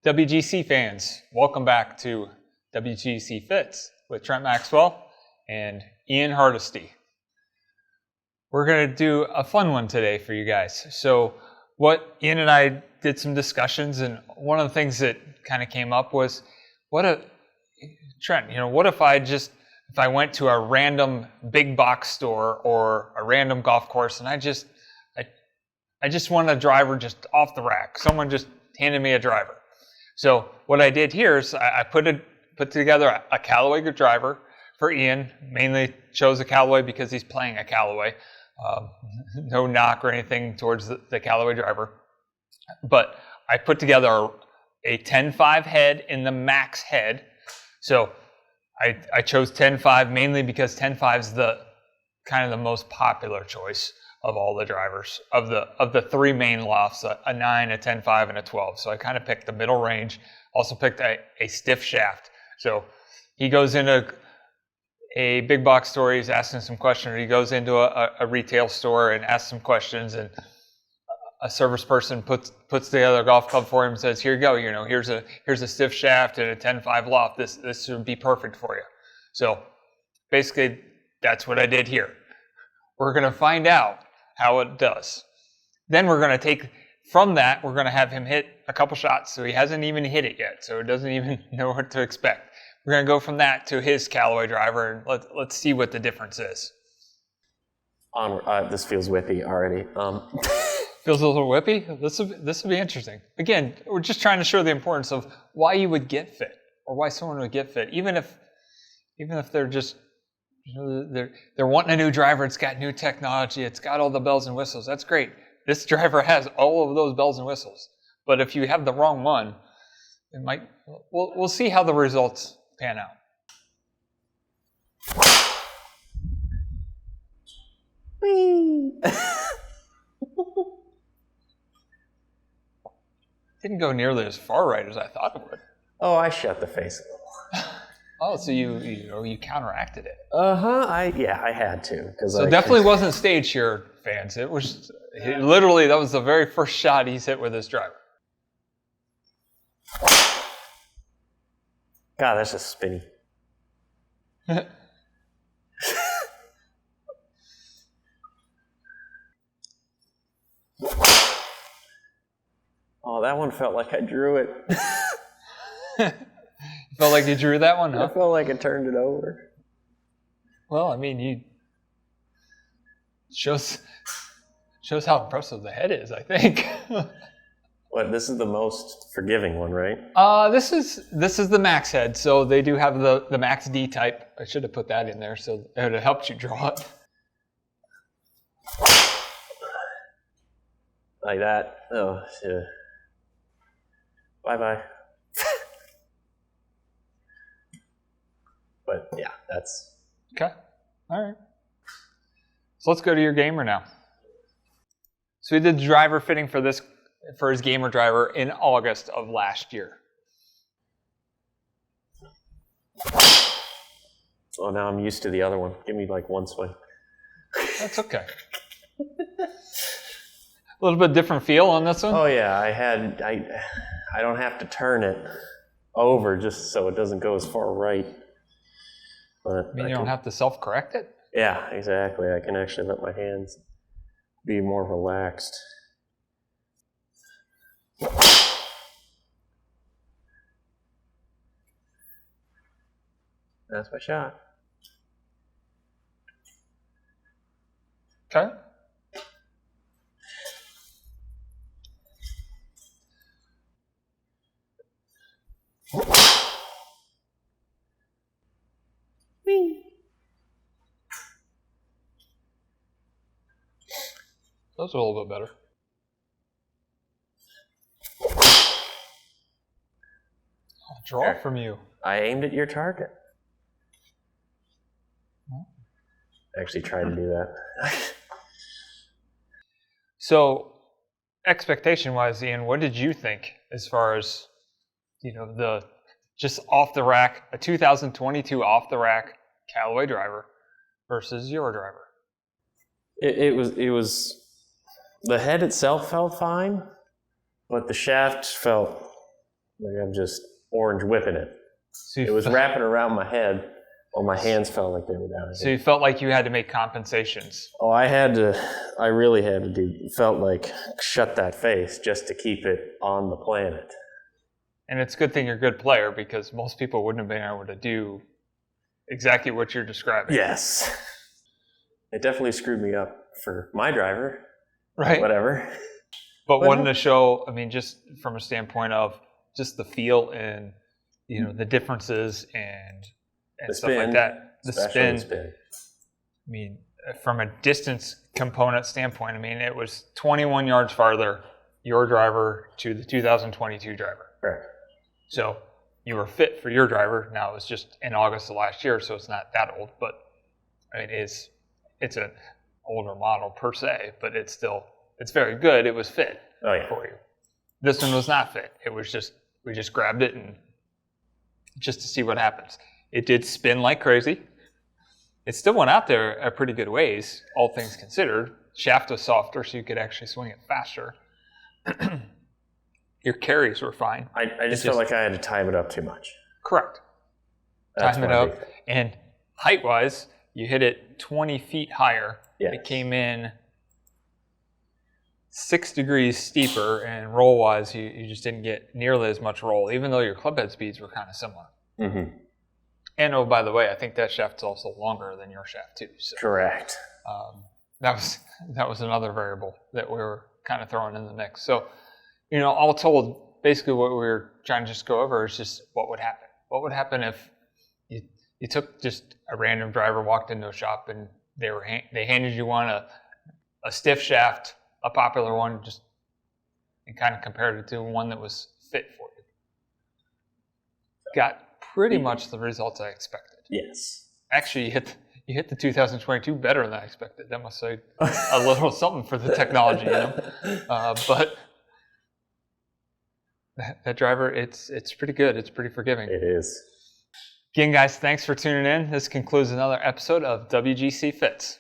WGC fans, welcome back to WGC Fits with Trent Maxwell and Ian Hardesty. We're going to do a fun one today for you guys. So what Ian and I did some discussions, and one of the things that kind of came up was, what if I went to a random big box store or a random golf course and I just want a driver just off the rack. Someone just handed me a driver. So what I did here is I put together a Callaway driver for Ian. Mainly chose a Callaway because he's playing a Callaway. No knock or anything towards the Callaway driver. But I put together a 10.5 head in the max head. So I chose 10.5 mainly because 10.5 is the kind of the most popular choice of all the drivers of the three main lofts, a 9, a 10.5, and a 12. So I kind of picked the middle range. Also picked a stiff shaft. So he goes into a big box store, he's asking some questions. He goes into a retail store and asks some questions, and a service person puts together a golf club for him and says, "Here you go. Here's a stiff shaft and a 10.5 loft. This would be perfect for you." So basically, that's what I did here. We're going to find out how it does. Then we're going to take from that. We're going to have him hit a couple shots. So he hasn't even hit it yet. So he doesn't even know what to expect. We're going to go from that to his Callaway driver, and let's see what the difference is. This feels whippy already. Feels a little whippy? This will be interesting. Again, we're just trying to show the importance of why you would get fit, or why someone would get fit, even if they're just they're wanting a new driver. It's got new technology. It's got all the bells and whistles. That's great. This driver has all of those bells and whistles. But if you have the wrong one, it might. We'll see how the results pan out. Whee! Didn't go nearly as far right as I thought it would. Oh, I shut the face a little. Oh, so you counteracted it. I had to. So definitely wasn't staged here, fans. It was literally, that was the very first shot he's hit with his driver. God, that's just spinny. Oh, that one felt like I drew it. Felt like you drew that one, huh? I felt like I turned it over. Well, I mean, you shows how impressive the head is, I think. What? This is the most forgiving one, right? This is the max head, so they do have the max D type. I should have put that in there, so it would have helped you draw it. Like that. Oh, yeah. Bye-bye. But yeah, that's... Okay. All right. So let's go to your gamer now. So we did the driver fitting for his gamer driver in August of last year. Oh, now I'm used to the other one. Give me like one swing. That's okay. A little bit different feel on this one? Oh yeah, I don't have to turn it over just so it doesn't go as far right. But you don't have to self-correct it? Yeah, exactly. I can actually let my hands be more relaxed. That's my shot. Okay. Those are a little bit better. Draw There. from you. I aimed at your target. I actually tried to do that. So, expectation-wise, Ian, what did you think as far as, the just off the rack, a 2022 off the rack Callaway driver versus your driver? It was the head itself felt fine, but the shaft felt Like I'm just orange whipping it. So It was wrapping around my head while my hands felt like they were down So here. you felt like you had to make compensations. Oh, I really had to felt like shut that face just to keep it on the planet. And it's a good thing you're a good player, because most people wouldn't have been able to do exactly what you're describing. Yes. It definitely screwed me up for my driver. Right. Whatever. But wouldn't the show, I mean, just from a standpoint of just the feel and, you know, the differences and The stuff spin, like that. The especially spin. I mean, from a distance component standpoint, I mean, it was 21 yards farther, your driver to the 2022 driver. Right. So you were fit for your driver. Now it was just in August of last year, so it's not that old, but I mean, it's an older model per se, but it's very good. It was fit for you. This one was not fit. It was just, we just grabbed it and just to see what happens. It did spin like crazy. It still went out there a pretty good ways, all things considered. Shaft was softer, so you could actually swing it faster. Your carries were fine. I just felt like I had to time it up too much. Correct. That's Time it up. And height-wise, you hit it 20 feet higher. Yeah. It came in 6 degrees steeper, and roll-wise, you just didn't get nearly as much roll, even though your clubhead speeds were kind of similar. Mm-hmm. And oh, by the way, I think that shaft's also longer than your shaft too. So, Correct. that was another variable that we were kind of throwing in the mix. So, you know, all told, basically what we were trying to just go over is just what would happen. What would happen if you took just a random driver, walked into a shop, and they handed you a stiff shaft, a popular one, just and kind of compared it to one that was fit for you. Got pretty much the results I expected. Yes. Actually, you hit the 2022 better than I expected. That must say a little something for the technology, you know. But that driver, it's pretty good. It's pretty forgiving. It is. Again, guys, thanks for tuning in. This concludes another episode of WGC Fits.